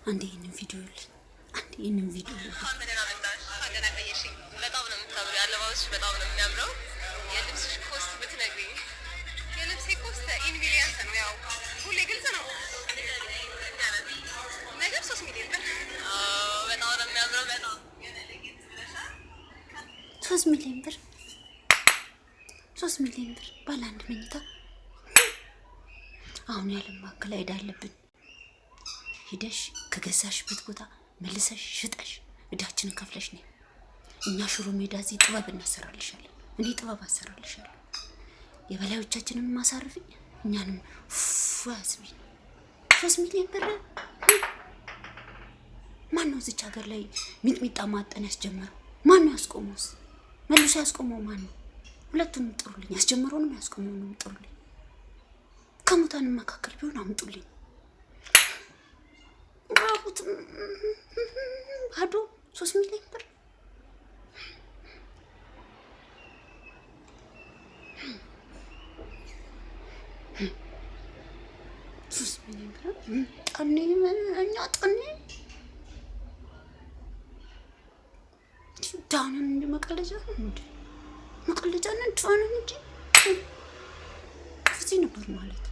አንዴ ይሄንን ቪዲዮ ልኝ አንዴ ይሄንን ቪዲዮ በጣም ነው የምታምሪው። አለባበስሽ በጣም ነው የሚያምረው። የልብስሽ ኮስት ብትነግሪኝ። የልብሴ ኮስት ኢንቪሊየንስ ነው። ያው ሁሌ ግልጽ ነው። ነገር 3 ሚሊዮን ብር። በጣም ነው የሚያምረው። በጣም 3 ሚሊዮን ብር 3 ሚሊዮን ብር ባለ አንድ መኝታ። አሁን ያለም ማከለ አይዳለብን ሂደሽ ከገዛሽበት ቦታ መልሰሽ ሽጠሽ እዳችንን ከፍለሽ ነው። እኛ ሽሮ ሜዳ እዚህ ጥበብ እናሰራልሻለን። እኔ ጥበብ አሰራልሻለሁ። የበላዮቻችንን ማሳረፍ እኛንም ፋስቢ 3 ሚሊዮን ብር ማን ነው እዚህ ሀገር ላይ ሚጥሚጣ ማጠን ያስጀመረው? ማን ነው ያስቆመውስ? መልሶ ያስቆመው ማን ነው? ሁለቱንም ጥሩልኝ። ያስጀመረውንም ያስቆመውንም ጥሩልኝ። ከሙታን መካከል ቢሆን አምጡልኝ። ባቡት ባዶ 3 ሚሊዮን ብር ጠኔ እኛ ጠኔ ዳንን እንደ መቀለጃ ነው እንጂ መቀለጃ ነው እንጂ እዚህ ነበር ማለት